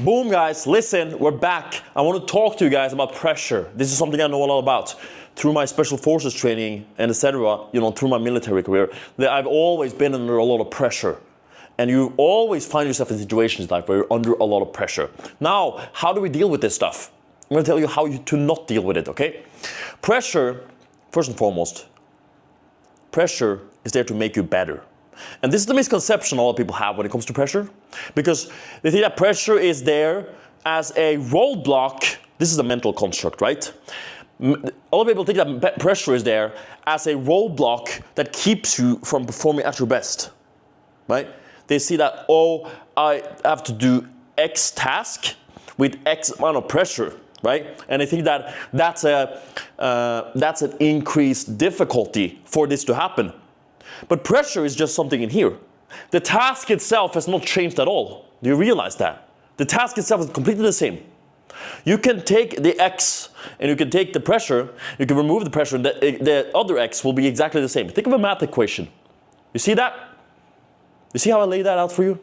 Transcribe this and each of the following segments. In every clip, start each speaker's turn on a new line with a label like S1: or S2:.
S1: Boom, guys, listen, we're back. I want to talk to you guys about pressure. This is something I know a lot about. Through my special forces training and etc., through my military career, that I've always been under a lot of pressure. And you always find yourself in situations like where you're under a lot of pressure. Now, how do we deal with this stuff? I'm going to tell you how to not deal with it, okay? Pressure, first and foremost, pressure is there to make you better. And this is the misconception a lot of people have when it comes to pressure. Because they think that pressure is there as a roadblock. This is a mental construct, right? A lot of people think that pressure is there as a roadblock that keeps you from performing at your best, right? They see that, oh, I have to do X task with X amount of pressure, right? And they think that that's an increased difficulty for this to happen. But pressure is just something in here. The task itself has not changed at all. Do you realize that? The task itself is completely the same. You can take the X and you can take the pressure, you can remove the pressure, and the other X will be exactly the same. Think of a math equation. You see that? You see how I lay that out for you?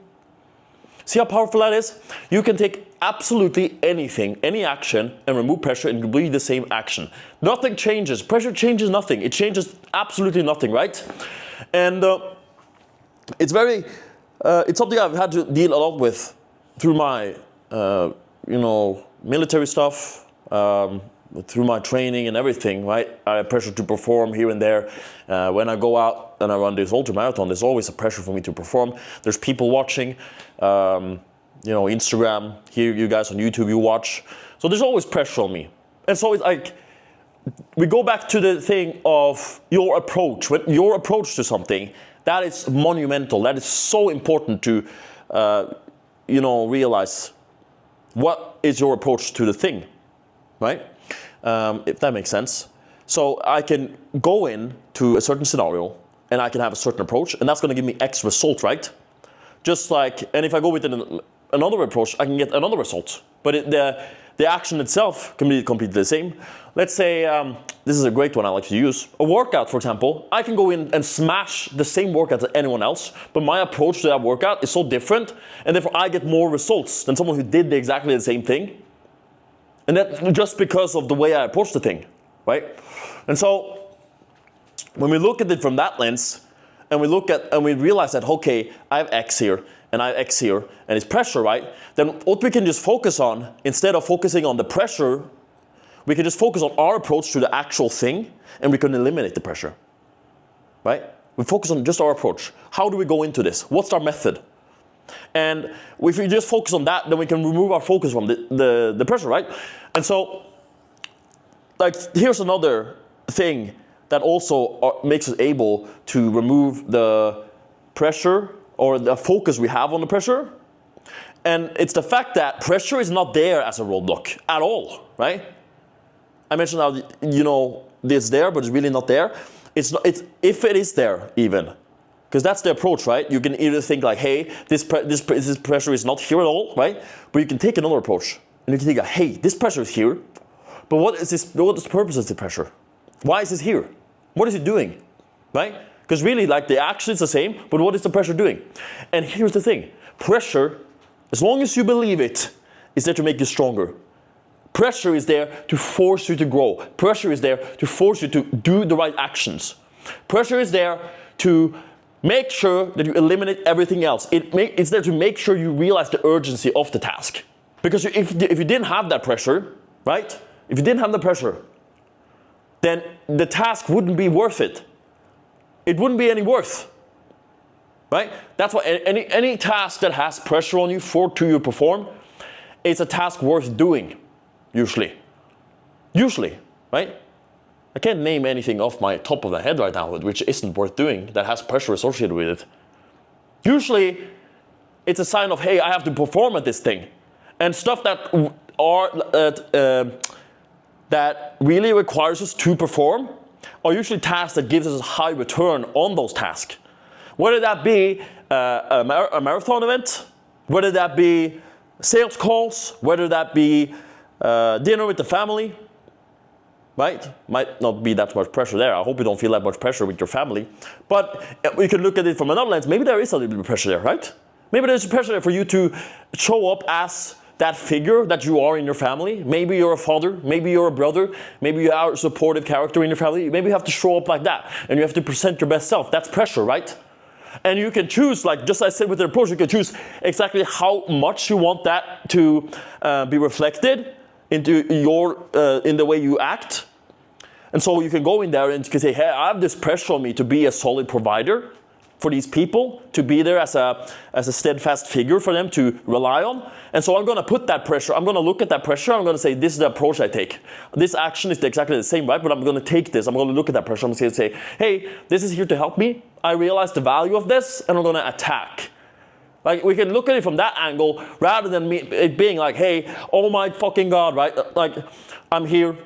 S1: See how powerful that is? You can take absolutely anything, any action, and remove pressure and it will be the same action. Nothing changes. Pressure changes nothing. It changes absolutely nothing, right? And it's something I've had to deal a lot with through my, military stuff, through my training and everything, right? I have pressure to perform here and there. When I go out and I run this ultra marathon, there's always a pressure for me to perform. There's people watching, Instagram, here you guys on YouTube, you watch. So there's always pressure on me. And so it's like, we go back to the thing of your approach. When your approach to something, that is monumental. That is so important to, realize what is your approach to the thing, right? If that makes sense. So I can go into a certain scenario and I can have a certain approach and that's going to give me X result, right? Just like, and if I go with another approach, I can get another result. But the action itself can be completely the same. Let's say, this is a great one I like to use. A workout, for example, I can go in and smash the same workout as anyone else, but my approach to that workout is so different, and therefore I get more results than someone who did exactly the same thing. And that just because of the way I approach the thing, right? And so, when we look at it from that lens, and we realize that, okay, I have X here, and I have X here, and it's pressure, right? Then what we can just focus on, instead of focusing on the pressure, we can just focus on our approach to the actual thing, and we can eliminate the pressure, right? We focus on just our approach. How do we go into this? What's our method? And if we just focus on that, then we can remove our focus from the pressure, right? And so, like, here's another thing that also makes us able to remove the pressure or the focus we have on the pressure. And it's the fact that pressure is not there as a roadblock at all, right? I mentioned how, it's there, but it's really not there. It's if it is there even, because that's the approach, right? You can either think like, hey, this pressure is not here at all, right? But you can take another approach and you can think, like, hey, this pressure is here, but what is the purpose of the pressure? Why is this here? What is it doing, right? Because really, like, the action is the same, but what is the pressure doing? And here's the thing. Pressure, as long as you believe it, is there to make you stronger. Pressure is there to force you to grow. Pressure is there to force you to do the right actions. Pressure is there to make sure that you eliminate everything else. It's there to make sure you realize the urgency of the task. Because if you didn't have that pressure, right? If you didn't have the pressure, then the task wouldn't be worth it. It wouldn't be any worth, right? That's why any task that has pressure on you to you perform, it's a task worth doing, usually, right? I can't name anything off my top of the head right now which isn't worth doing, that has pressure associated with it. Usually, it's a sign of, hey, I have to perform at this thing. And stuff that really requires us to perform are usually tasks that gives us a high return on those tasks. Whether that be a marathon event, whether that be sales calls, whether that be dinner with the family, right? Might not be that much pressure there. I hope you don't feel that much pressure with your family. But we can look at it from another lens. Maybe there is a little bit of pressure there, right? Maybe there's pressure there for you to show up as that figure that you are in your family. Maybe you're a father, maybe you're a brother, maybe you are a supportive character in your family. Maybe you have to show up like that, and you have to present your best self. That's pressure, right? And you can choose, like just as I said with the approach, you can choose exactly how much you want that to be reflected into in the way you act. And so you can go in there and you can say, hey, I have this pressure on me to be a solid provider for these people, to be there as a steadfast figure for them to rely on. And so I'm going to put that pressure, I'm going to look at that pressure, I'm going to say, this is the approach I take. This action is exactly the same, right? But I'm going to take this, I'm going to look at that pressure, I'm going to say, hey, this is here to help me. I realize the value of this, and I'm going to attack. Like, we can look at it from that angle, rather than it being like, hey, oh my fucking God, right? Like, I'm here,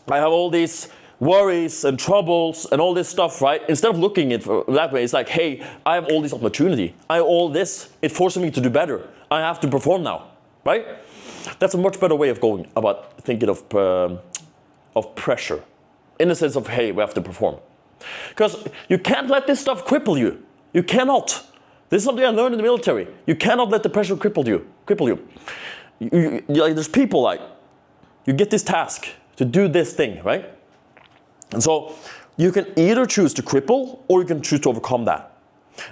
S1: I have all these worries and troubles and all this stuff, right? Instead of looking at it that way, it's like, hey, I have all this opportunity. I have all this. It forces me to do better. I have to perform now, right? That's a much better way of going about thinking of pressure, in the sense of, hey, we have to perform. Because you can't let this stuff cripple you. You cannot. This is something I learned in the military. You cannot let the pressure cripple you. Like, there's people like, you get this task to do this thing, right? And so you can either choose to cripple or you can choose to overcome that.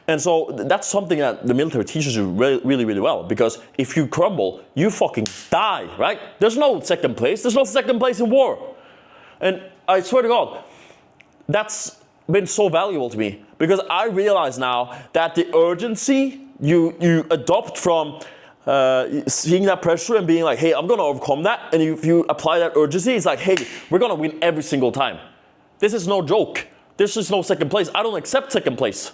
S1: And so that's something that the military teaches you really, really well. Because if you crumble, you fucking die, right? There's no second place. There's no second place in war. And I swear to God, that's been so valuable to me. Because I realize now that the urgency you adopt from seeing that pressure and being like, hey, I'm going to overcome that. And if you apply that urgency, it's like, hey, we're going to win every single time. This is no joke. This is no second place. I don't accept second place.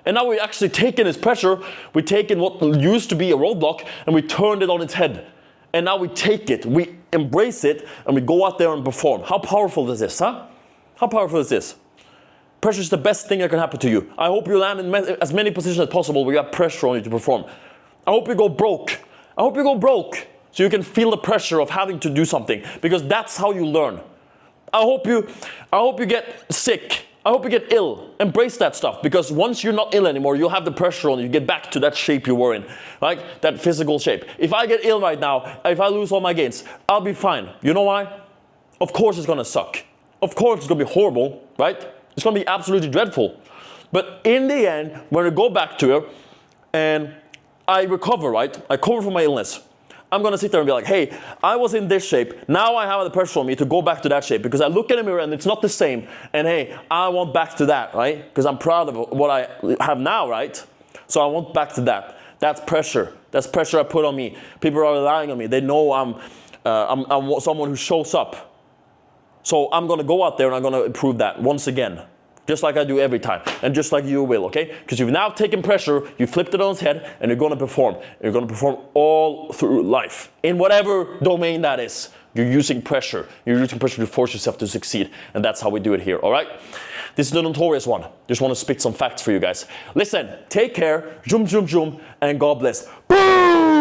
S1: And now we're actually taking this pressure, we're taking what used to be a roadblock, and we turned it on its head. And now we take it, we embrace it, and we go out there and perform. How powerful is this, huh? How powerful is this? Pressure is the best thing that can happen to you. I hope you land in as many positions as possible where you have pressure on you to perform. I hope you go broke. I hope you go broke so you can feel the pressure of having to do something, because that's how you learn. I hope you get sick. I hope you get ill. Embrace that stuff, because once you're not ill anymore, you'll have the pressure on you. You get back to that shape you were in, like that physical shape. If I get ill right now, if I lose all my gains, I'll be fine. You know why? Of course it's gonna suck. Of course it's gonna be horrible, right? It's gonna be absolutely dreadful. But in the end, when I go back to it and I recover, right? I recover from my illness. I'm going to sit there and be like, hey, I was in this shape. Now I have the pressure on me to go back to that shape, because I look in the mirror and it's not the same. And hey, I want back to that, right? Because I'm proud of what I have now, right? So I want back to that. That's pressure. That's pressure I put on me. People are relying on me. They know I'm someone who shows up. So I'm going to go out there and I'm going to improve that once again. Just like I do every time, and just like you will, okay? Because you've now taken pressure, you flipped it on its head, and you're going to perform. You're going to perform all through life, in whatever domain that is. You're using pressure. You're using pressure to force yourself to succeed, and that's how we do it here, all right? This is the notorious one. Just want to spit some facts for you guys. Listen, take care, zoom, zoom, zoom, and God bless. Boom!